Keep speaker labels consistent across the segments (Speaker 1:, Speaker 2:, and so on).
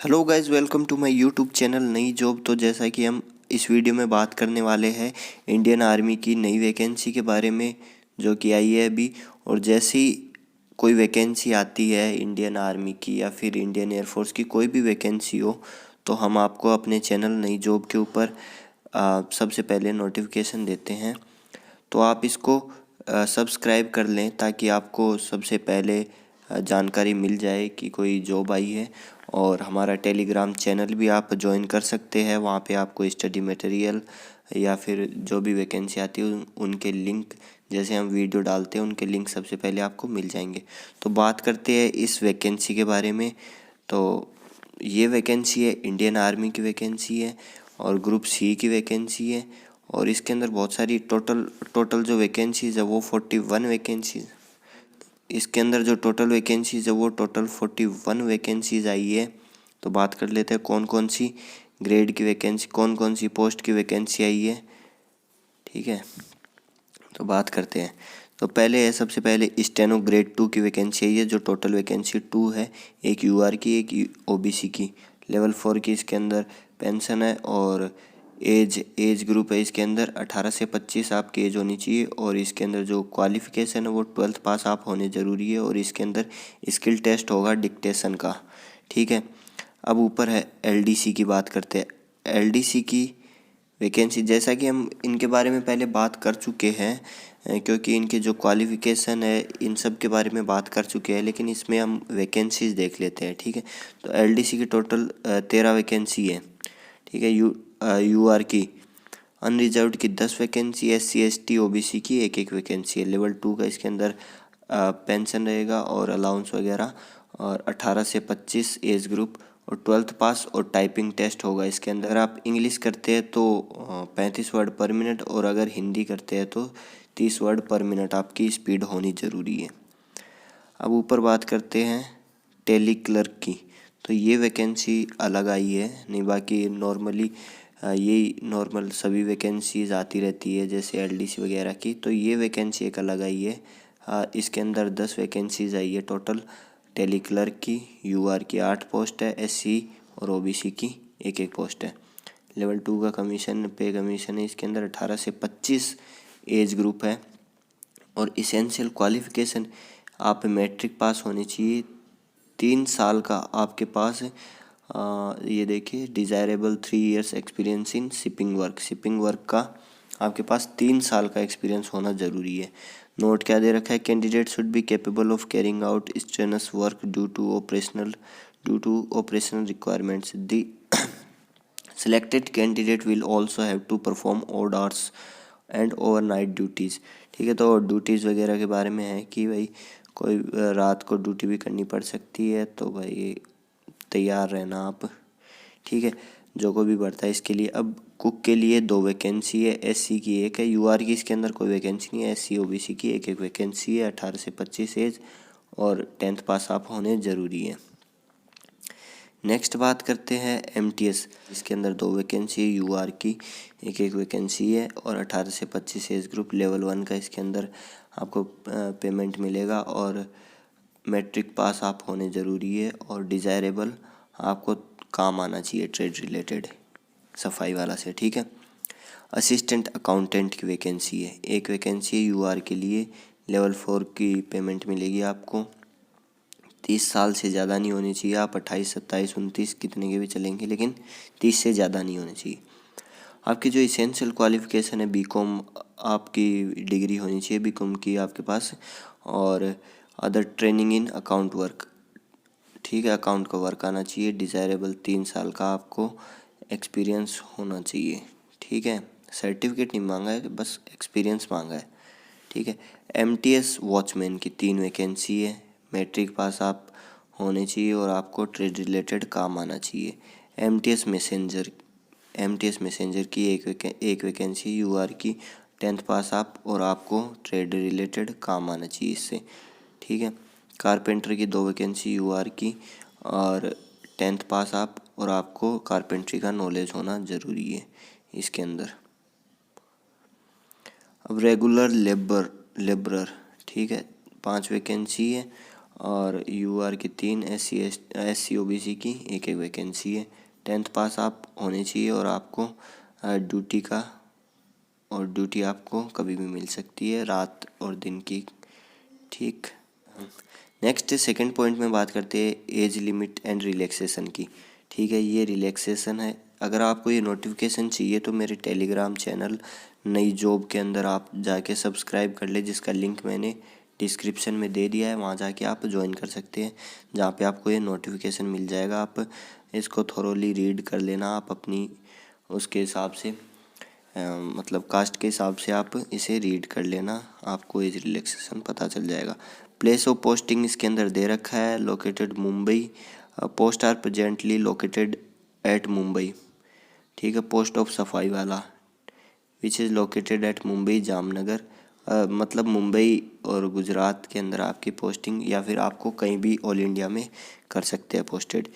Speaker 1: Hello guys, welcome to my YouTube channel नई job. तो जैसा कि हम इस वीडियो में बात करने वाले हैं इंडियन आर्मी की नई वैकेंसी के बारे में जो कि आई है अभी। और जैसी कोई वैकेंसी आती है इंडियन आर्मी की या फिर इंडियन एयरफोर्स की कोई भी वैकेंसी हो तो हम आपको अपने चैनल नई जॉब के ऊपर सबसे पहले नोटिफिकेशन देते हैं। तो आप इसको सब्सक्राइब कर लें ताकि आपको सबसे पहले जानकारी मिल जाए कि कोई जॉब आई है। और हमारा टेलीग्राम चैनल भी आप ज्वाइन कर सकते हैं, वहाँ पे आपको स्टडी मटेरियल या फिर जो भी वैकेंसी आती है उनके लिंक, जैसे हम वीडियो डालते हैं उनके लिंक सबसे पहले आपको मिल जाएंगे। तो बात करते हैं इस वैकेंसी के बारे में। तो ये वैकेंसी है इंडियन आर्मी की वैकेंसी है और ग्रुप सी की वैकेंसी है। और इसके अंदर बहुत सारी टोटल जो वैकेंसीज़ है वो 41 वैकेंसीज। इसके अंदर जो टोटल वैकेंसीज़ है वो टोटल 41 वैकेंसीज़ आई है। तो बात कर लेते हैं कौन कौन सी ग्रेड की वैकेंसी, कौन कौन सी पोस्ट की वैकेंसी आई है। ठीक है, तो बात करते हैं। तो पहले है, सबसे पहले स्टेनो ग्रेड 2 की वैकेंसी आई है जो टोटल वैकेंसी 2 है। एक यूआर की, एक ओबीसी की। लेवल 4 की इसके अंदर पेंशन है। और एज ग्रुप है इसके अंदर 18 से 25 आपकी एज होनी चाहिए। और इसके अंदर जो क्वालिफिकेशन है वो 12th पास आप होने ज़रूरी है। और इसके अंदर स्किल टेस्ट होगा डिक्टेशन का। ठीक है, अब ऊपर है एलडीसी की बात करते हैं। एलडीसी की वैकेंसी, जैसा कि हम इनके बारे में पहले बात कर चुके हैं क्योंकि इनके जो क्वालिफ़िकेशन है इन सब के बारे में बात कर चुके हैं, लेकिन इसमें हम वैकेंसीज देख लेते हैं। ठीक है, तो एलडीसी की टोटल 13 वैकेंसी है। ठीक है, यूआर की अनरिजर्व्ड की 10 वैकेंसी, एससी एसटी ओबीसी की एक एक वैकेंसी है। लेवल 2 का इसके अंदर पेंशन रहेगा और अलाउंस वगैरह। और 18 से 25 एज ग्रुप और 12th पास और टाइपिंग टेस्ट होगा इसके अंदर। आप इंग्लिश करते हैं तो 35 वर्ड पर मिनट और अगर हिंदी करते हैं तो 30 वर्ड पर मिनट आपकी स्पीड होनी ज़रूरी है। अब ऊपर बात करते हैं टेली क्लर्क की। तो ये वैकेंसी अलग आई है, नहीं बाकी नॉर्मली यही नॉर्मल सभी वैकेंसीज आती रहती है जैसे एलडीसी वगैरह की। तो ये वैकेंसी एक अलग आई है। इसके अंदर 10 वैकेंसीज आई है टोटल टेली क्लर्क की। यूआर की 8 पोस्ट है, एससी और ओबीसी की एक एक पोस्ट है। लेवल 2 का पे कमीशन है इसके अंदर 18 से 25 एज ग्रुप है। और इसेंशियल क्वालिफिकेशन आप मैट्रिक पास होनी चाहिए, 3 साल का आपके पास ये देखिए desirable 3 years experience in shipping work का आपके पास 3 साल का एक्सपीरियंस होना ज़रूरी है। नोट क्या दे रखा है, candidate should be capable of carrying out strenuous work due to operational requirements. The selected candidate will also have to perform odd hours and overnight duties। ठीक है, तो ड्यूटीज़ वगैरह के बारे में है कि भाई कोई रात को ड्यूटी भी करनी पड़ सकती है, तो भाई तैयार रहना आप। ठीक है, जो को भी बढ़ता है इसके लिए। अब कुक के लिए 2 वैकेंसी है, एससी की 1 है, यूआर की इसके अंदर कोई वैकेंसी नहीं है। एससी ओबीसी की एक एक वैकेंसी है, 18 से 25 एज और 10th पास आप होने ज़रूरी है। नेक्स्ट बात करते हैं एमटीएस। इसके अंदर 2 वैकेंसी है, यूआर की एक एक वैकेंसी है और 18 से 25 एज ग्रुप। लेवल 1 का इसके अंदर आपको पेमेंट मिलेगा और मैट्रिक पास आप होने ज़रूरी है। और डिज़ायरेबल आपको काम आना चाहिए ट्रेड रिलेटेड, सफाई वाला से। ठीक है, असिस्टेंट अकाउंटेंट की वैकेंसी है, एक वैकेंसी है यूआर के लिए। लेवल 4 की पेमेंट मिलेगी आपको। 30 साल से ज़्यादा नहीं होनी चाहिए। आप 28, 27, 29 कितने के भी चलेंगे, लेकिन 30 से ज़्यादा नहीं होनी चाहिए। आपकी जो इसेंशियल क्वालिफिकेशन है बीकॉम आपकी डिग्री होनी चाहिए, बीकॉम की आपके पास। और other training in account work, ठीक है, अकाउंट का वर्क आना चाहिए। डिज़ायरेबल 3 साल का आपको एक्सपीरियंस होना चाहिए। ठीक है, सर्टिफिकेट नहीं मांगा है, बस एक्सपीरियंस मांगा है। ठीक है, एमटीएस वॉचमैन की 3 वैकेंसी है, मैट्रिक पास आप होने चाहिए और आपको ट्रेड रिलेटेड काम आना चाहिए। एमटीएस मैसेंजर की एक वैकेंसी, यूआर की 10th पास आप और आपको ट्रेड रिलेटेड काम आना चाहिए इससे। ठीक है, कारपेंटर की 2 वैकेंसी, यूआर की और 10th पास आप और आपको कारपेंट्री का नॉलेज होना ज़रूरी है इसके अंदर। अब रेगुलर लेबरर, ठीक है, 5 वैकेंसी है और UR की 3, SC OBC की एक वैकेंसी है। 10th पास आप होने चाहिए और आपको ड्यूटी आपको कभी भी मिल सकती है, रात और दिन की। ठीक। नेक्स्ट सेकंड पॉइंट में बात करते हैं एज लिमिट एंड रिलैक्सेशन की। ठीक है, ये रिलैक्सेशन है। अगर आपको ये नोटिफिकेशन चाहिए तो मेरे टेलीग्राम चैनल नई जॉब के अंदर आप जाके सब्सक्राइब कर ले, जिसका लिंक मैंने डिस्क्रिप्शन में दे दिया है। वहाँ जाके आप ज्वाइन कर सकते हैं, जहाँ पे आपको ये नोटिफिकेशन मिल जाएगा। आप इसको थोरोली रीड कर लेना, आप अपनी उसके हिसाब से मतलब कास्ट के हिसाब से आप इसे रीड कर लेना, आपको एज रिलैक्सेशन पता चल जाएगा। प्लेस ऑफ पोस्टिंग इसके अंदर दे रखा है, located Mumbai. Post are presently located at Mumbai. ठीक है, पोस्ट ऑफ सफाई वाला which is located at Mumbai Jamnagar. मतलब मुंबई और गुजरात के अंदर आपकी पोस्टिंग, या फिर आपको कहीं भी ऑल इंडिया में कर सकते हैं पोस्टेड।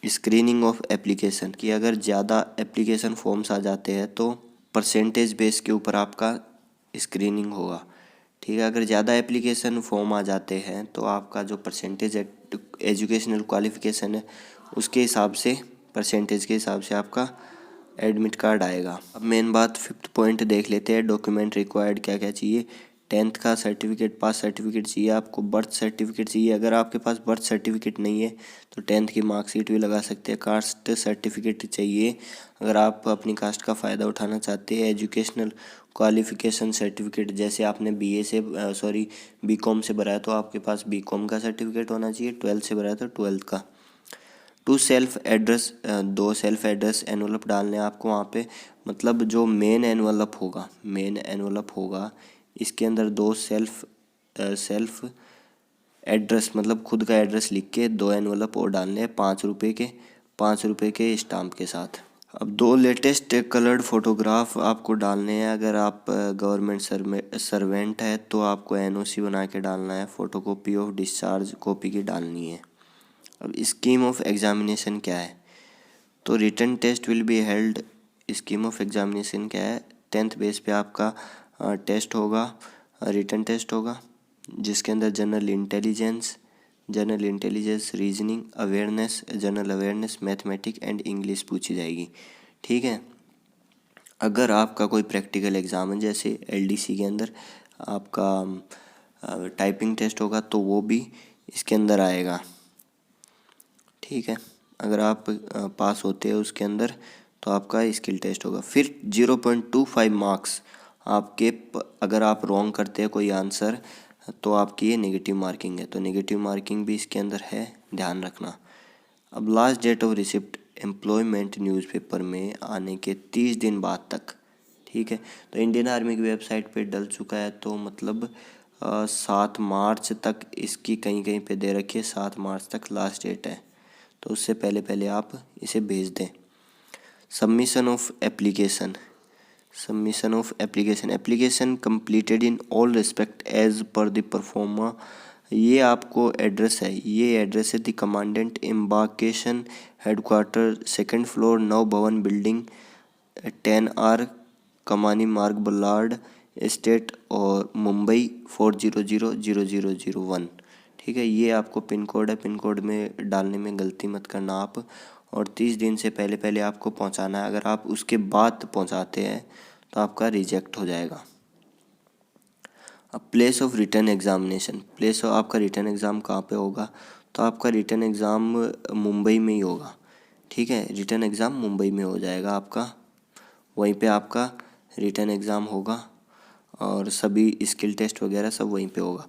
Speaker 1: स्क्रीनिंग ऑफ एप्लीकेशन कि अगर ज़्यादा एप्लीकेशन फॉर्म्स आ जाते हैं तो परसेंटेज बेस के ऊपर आपका स्क्रीनिंग होगा। ठीक है, अगर ज़्यादा एप्लीकेशन फॉर्म आ जाते हैं तो आपका जो परसेंटेज एजुकेशनल क्वालिफिकेशन है उसके हिसाब से, परसेंटेज के हिसाब से आपका एडमिट कार्ड आएगा। अब मेन बात 5th पॉइंट देख लेते हैं। डॉक्यूमेंट रिक्वायर्ड क्या क्या चाहिए। 10th का सर्टिफिकेट, पास सर्टिफिकेट चाहिए आपको, बर्थ सर्टिफिकेट चाहिए। अगर आपके पास बर्थ सर्टिफिकेट नहीं है तो 10th की मार्कशीट भी लगा सकते हैं। कास्ट सर्टिफिकेट चाहिए अगर आप अपनी कास्ट का फ़ायदा उठाना चाहते हैं। एजुकेशनल क्वालिफिकेशन सर्टिफिकेट, जैसे आपने बीकॉम से भरा है तो आपके पास बीकॉम का सर्टिफिकेट होना चाहिए। 12th से भरा है तो 12th का। 2 self address, 2 self address envelope डालने हैं आपको वहाँ पे। मतलब जो मेन एनवलप होगा इसके अंदर 2 सेल्फ एड्रेस, मतलब खुद का एड्रेस लिख के 2 एनवलप और डालने हैं, 5 रुपये के स्टाम्प के साथ। अब 2 लेटेस्ट कलर्ड फोटोग्राफ आपको डालने हैं। अगर आप गवर्नमेंट सर्वेंट है तो आपको NOC बना के डालना है। फोटोकॉपी ऑफ डिस्चार्ज कॉपी की डालनी है। अब स्कीम ऑफ एग्जामिनेशन क्या है, तो written test will be held. Scheme of examination क्या है, 10th बेस पे आपका टेस्ट होगा, रिटन टेस्ट होगा, जिसके अंदर general intelligence, reasoning, general awareness, mathematics and English पूछी जाएगी। ठीक है, अगर आपका कोई प्रैक्टिकल एग्ज़ाम है, जैसे LDC के अंदर आपका टाइपिंग टेस्ट होगा तो वो भी इसके अंदर आएगा। ठीक है, अगर आप पास होते हैं उसके अंदर तो आपका स्किल टेस्ट होगा। फिर 0.25 मार्क्स आपके, अगर आप रॉन्ग करते हैं कोई आंसर तो आपकी ये नेगेटिव मार्किंग है, तो नेगेटिव मार्किंग भी इसके अंदर है, ध्यान रखना। अब last date of receipt employment newspaper में आने के 30 दिन बाद तक। ठीक है, तो इंडियन आर्मी की वेबसाइट पे डल चुका है, तो मतलब 7 मार्च तक इसकी कहीं कहीं पे दे रखी है, 7 मार्च तक लास्ट डेट है, तो उससे पहले आप इसे भेज दें। Submission of application completed in all respect as per the proforma. ये आपको एड्रेस है, the commandant embarkation headquarter, 2nd floor, Nav Bhavan building, 10R कमानी मार्ग, बल्लार्ड स्टेट और मुंबई 400001। ठीक है, ये आपको पिन कोड है, पिन कोड में डालने में गलती मत करना आप, और 30 दिन से पहले आपको पहुंचाना है। अगर आप उसके बाद पहुंचाते हैं तो आपका रिजेक्ट हो जाएगा। अब प्लेस ऑफ रिटर्न एग्जामिनेशन, आपका रिटर्न एग्ज़ाम कहाँ पे होगा, तो आपका रिटर्न एग्ज़ाम मुंबई में ही होगा। ठीक है, रिटर्न एग्ज़ाम मुंबई में हो जाएगा आपका, वहीं पे आपका रिटर्न एग्ज़ाम होगा और सभी स्किल टेस्ट वगैरह सब वहीं पे होगा।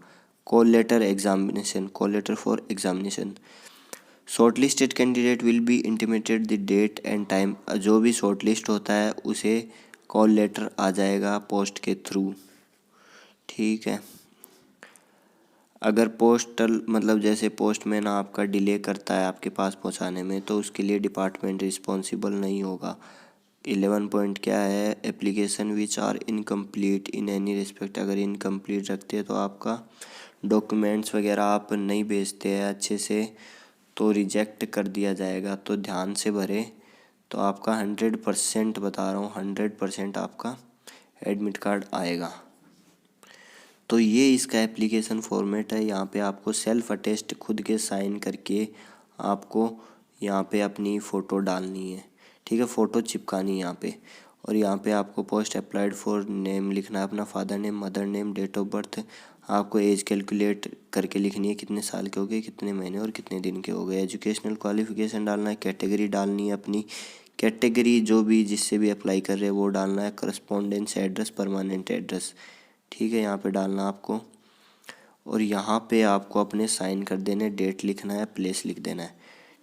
Speaker 1: Call letter for examination, shortlisted candidate will be intimated the date and time. जो भी शॉर्टलिस्ट होता है उसे कॉल लेटर आ जाएगा पोस्ट के थ्रू। ठीक है, अगर पोस्टल मतलब जैसे पोस्टमैन आपका डिले करता है आपके पास पहुंचाने में, तो उसके लिए डिपार्टमेंट रिस्पॉन्सिबल नहीं होगा। 11 पॉइंट क्या है, application which are incomplete in any respect. अगर इनकम्प्लीट रखते हैं तो आपका डॉक्यूमेंट्स वगैरह आप नहीं भेजते हैं अच्छे से तो रिजेक्ट कर दिया जाएगा, तो ध्यान से भरें। तो आपका 100% बता रहा हूँ, 100% आपका एडमिट कार्ड आएगा। तो ये इसका एप्लीकेशन फॉर्मेट है। यहाँ पे आपको सेल्फ अटेस्ट खुद के साइन करके आपको यहाँ पे अपनी फ़ोटो डालनी है, ठीक है, फ़ोटो चिपकानी है यहाँ पे। और यहाँ पे आपको पोस्ट अप्लाइड फॉर नेम लिखना है, अपना father name, mother name, date of birth. आपको एज कैलकुलेट करके लिखनी है, कितने साल के हो गए, कितने महीने और कितने दिन के हो गए। एजुकेशनल क्वालिफिकेशन डालना है, कैटेगरी डालनी है, अपनी कैटेगरी जो भी जिससे भी अप्लाई कर रहे हैं वो डालना है, करस्पॉन्डेंस एड्रेस, परमानेंट एड्रेस, ठीक है, यहाँ पे डालना आपको। और यहाँ पे आपको अपने साइन कर देने, डेट लिखना है, प्लेस लिख देना है,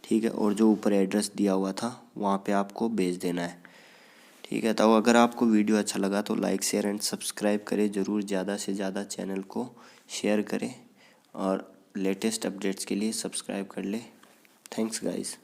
Speaker 1: ठीक है। और जो ऊपर एड्रेस दिया हुआ था वहाँ पे आपको भेज देना है, ठीक है। तो अगर आपको वीडियो अच्छा लगा तो लाइक शेयर एंड सब्सक्राइब करें ज़रूर, ज़्यादा से ज़्यादा चैनल को शेयर करें और लेटेस्ट अपडेट्स के लिए सब्सक्राइब कर ले। Thanks guys.